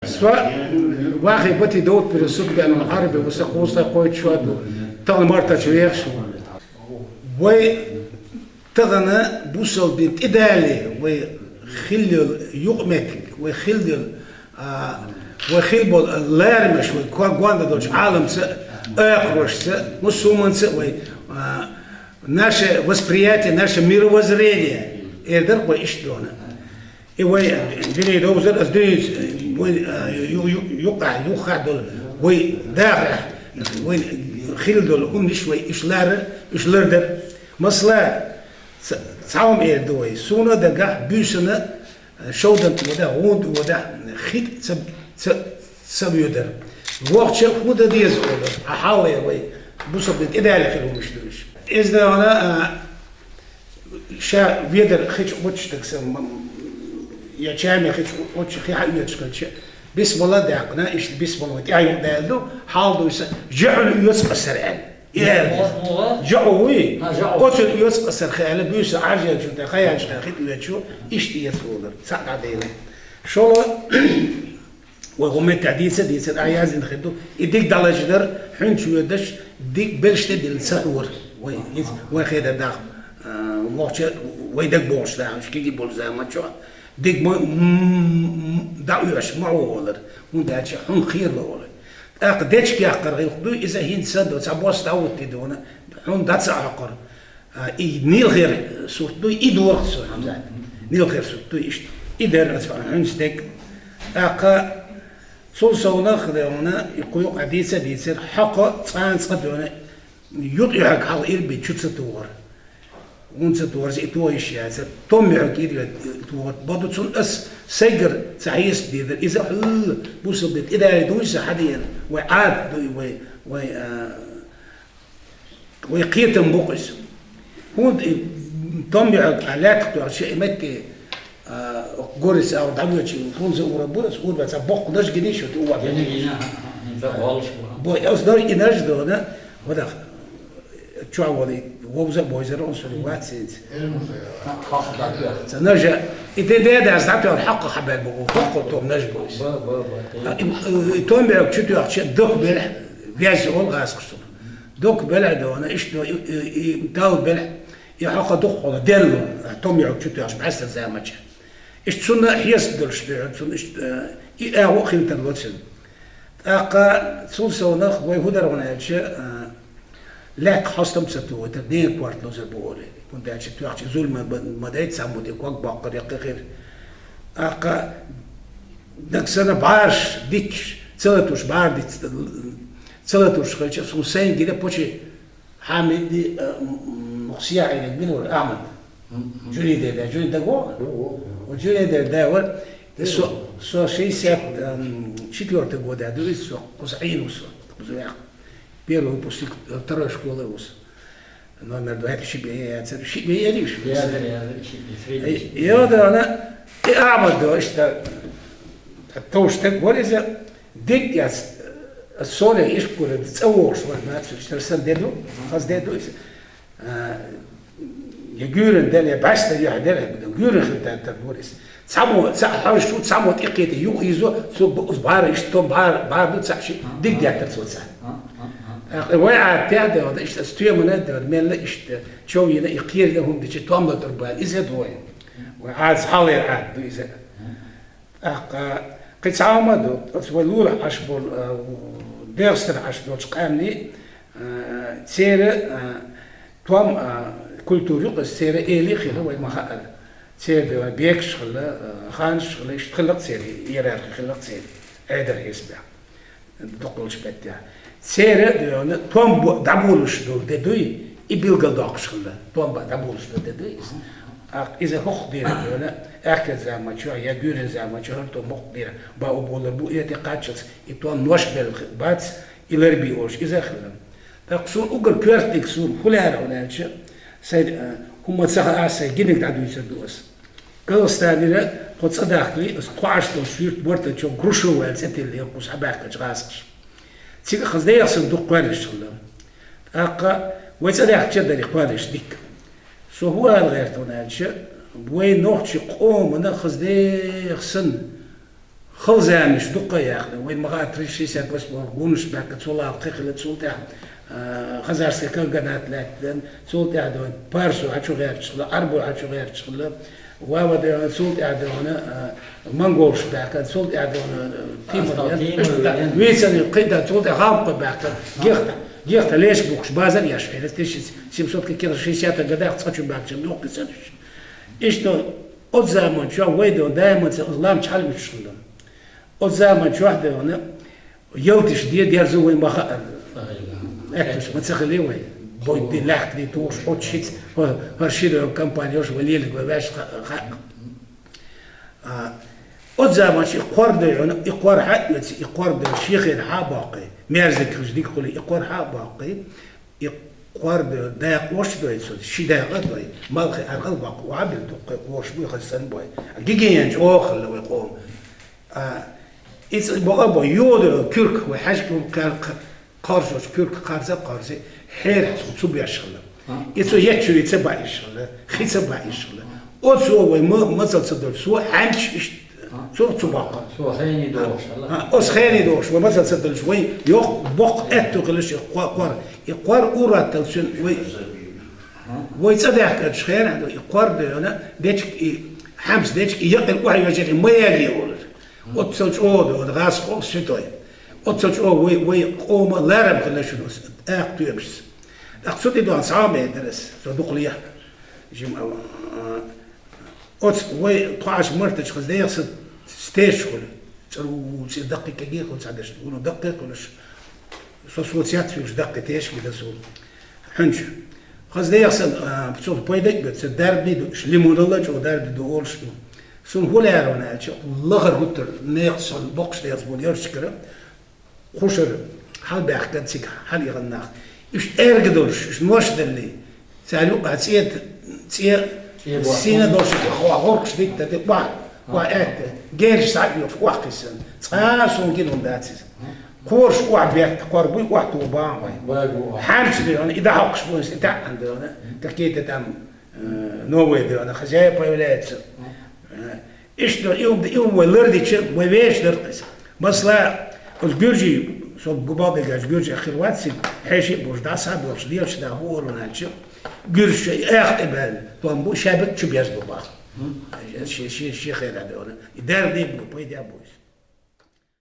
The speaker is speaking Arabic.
سواء واخي بتي دوت برسوك بأنه العربي وسقوسة قويت شو هذا تغنى مرتا شريخ شو وي تغنى بوصل بنت إدالي وخلي يقمتك وخلي وخلي اللارمش وكواغوانا دوش عالم أقرش مسلمان وي наше восприятие, наше мировоззрение. Это такое что она. И вы видели, доузер, сдвинуть, вы юхадол, вы дагра, вы хилдол, умниш, вы ишлердер, масла, цаум эрдой, суна дага, бюсена, шоудан, вода, онд, вода, хит, цабюдер. Вовче худа диез ода, ахале, вы, бусабит, идеально хилумишлюш. إذا أنا شا فيدر خيش واتش تكسم يا شامي خيش واتش خي حقيقة شكل بسم الله دعنا إيش بسم الله تعالى دالو حاضر جعل يسقى السرعان جعوي قتل يسقى السرعان بيوس عاجل جدا خيال شكل خيط يشو إيش تيسولر ساق عديله شو وهم تعديسة ديسة عياز نخدو يديك دالة جدر حين شو يدش ديك بلشت ديل سحور وخيدا داخل وقت ويدك بوش ده مش كي بول زي ما تشوف ديك ما دعوش معه ولا وده شيء هم خير له ولا أقدرش كي أقرأ يخدو إذا هين سد وتعبوس دعوت تدونا هم دات أقرأ نيل غير صوت دو يدور صوت حمزة نيل غير صوت دو إيش إدار أسمع هنستك أقا صول صونا خدونا يقولوا عديسة ديسر حق تانس خدونا يطيعك حال إلبي تشوت تور ونت تور زي تويش يا زر توم يعكير تور بدو تون أس سجر تعيس ديذر إذا بوصل بيت إذا يدوش حديا وعاد ويقيتم بقص هو توم يعك علاك تور شيء متى جورس أو دعوة شيء فونز وربوس هو بس بق نش جديش وتوه بوي أصدر إنرج دونا وده شو عوضي ووزا بويزر أنصري واتسيد نرجع إذا ده أصدقائي الحق حبايب وفق توم نجبويس توم بيعك شو تيجي شيء دوك بلح بيعز أول غاز قصور دوك بلح ده أنا إيش ده داو بلح يحق دوك ولا دلو توم بيعك شو تيجي بعسل زي ما تشي إيش تسونا حياس دلش بيعك تسون إيش هو خيمة الواتسن أقا تسون سوناخ ويهودر ونأتش لك حاستم ستوه تدين كوارت لوزر بوري كنت أشوف تواجه زول ما دايت سامودي كواك باقر يقير أقا نكسنا بعرش ديتش ثلاثوش بعر ديت ثلاثوش خلش سوسين كده بوشي حامد دي مخسيا عينك بينه والأعمد جوني ده جوا وجوني ده ور سو شيء سيات شكله تقول ده دوي سو قصعين وسو قصعين Первый после второй школы УС. Номер 2 это شبيه ليش. يا ده أنا أعمل ده إيش التوش تقول إذا ديك يا الصورة إيش كله تصور شو ما تشترسل ديدو خاص ديدو يجورن ده اللي بعشت اللي يحضره يجورن خلته تقول إيش سامو حاول شو سامو تقيته يزو سو بعار إيش تو بعار بتسعشي ديك دي أكتر صوت سام وعاء تعدى هذا إيش استوى منادى من لا إيش شوي لا يقير لهم دي توامل تربان إذا دوين وعاد صحالي عاد دو إذا قد عامدوا تولول عشبول درستر عشبول قامني سير توام كولتوري قص سير إلي خلا وما خال سير بيكش خلا خانش خلا إيش خلق سيري يرار خلق سيري عيدر يسبع دقلش بتاع سير ده توم دابولش دول تدوي يبيلقى داقش خلا توم دابولش دول تدوي إذا هو دير ولا أكل زمان شو يا جورن زمان شو هرتو مقدر باو بولر بو يتقاتش يتوان نوش بالبات يلربي أوش إذا خلا تقصون أقول كرتك سون كلها ولا شيء سيد هم تسخ عسى جنك تعدو يسدوس كل استاني لا قد صدق لي قاعش توشير بورت شو قرشوا ولا ستة يقص حباك تجاسش تيجي خزدي يصير دوق قارش خلا أقا ويتصدق جدا قارش ديك سو هو غير تونالش وين نوختش قوم أنا خزدي خسن خلزان مش دقة يا أخي وين مغات ريشي سات بس بونش بعد تصلا قيقلة تصلتها خزار سكان قنات لكن تصلتها دون بارسو عشو غير تشغل أربو عشو غير تشغل واو ده تصلتها دون منغوش بعد تصلتها دون تيمور ويسن قيدا تصلتها غامق بعد جيخت ليش بوكش بازر ياش فيرس تيش سيمسوت كي رشي سات قدا تصحو بعد شنو قصش إيش تو أزامن شو ويدو دائما الإسلام شحال مش شغل أزامن شو واحدة هنا يلتش دي يرزوي ما أكتش ما تسخلي وين بودي لاحق دي توش حط شيت هرشيلو كامبانيوش وليل باش أزامن شي قرد هنا إقوار حق إقوار شيخ باقي ميرزك جديك قولي إقوار باقي قارد داق وش دوي سود شي داق دوي ما خي أرغل باق وعبد دق وش بوي خسن بوي جيجينج أخر لو يقوم إيش بقى يود كيرك وحاجكم قارجوش كيرك قارزة حير تصوب يشغل إيش يتشو يتبع يشغل خي تبع يشغل أوتسو وما تصدق سو حنش سو تباقة سو خيني دوش أوس خيني دوش وما تصدق شوي يق بق أتوقلش يقار أورا تلسون ويتصدق كشخير عنده يقار ده ديش حمس ديش يقل واحد يجري ما يجي يقول أتصلش أود غاس خو شتوي أتصلش أو وي قوم لارب كل شنو أكتو يبس أقصد يدو صعب درس صدق ليه جم أوت وي 12 مرتش خذ يقصد ستيش كله ترو دقيقة كي كل ساعة تقولوا دقيقة كلش سوسيات فيش دقيقتيش كده سول حنش خذ يقصد بتصور بيدك بس الدرب دوش ليمون الله جو درب دول شنو سون هو لا يرونا شو الله غرقتر نيقص البوكس يزبون يرشكره خوشر حال بيحكي سيك حال يغناخ إيش أرجدورش إيش موش دللي سالو بعد سيا سينا دوش هو غرقش ديك تبع وقت جيرش ساعة يوف وقتسن تاسون كده داتس كورش وعبيت قربي وقت وباعي حامس لي أنا إذا حقش بونس إنت عندنا تحكيت تام نووي ده أنا خزايا بيولات إيش ده يوم ولردي شيء ويش درقس بس لا البيرجي صوب بابا جاش بيرجي آخر واتسي حيشي بوش دا صعب وش ديش ده هو رونالشو جرش آخر بال توامبو شابك شو بيز بابا شيء خير هذا يدار دي بوي ده بوش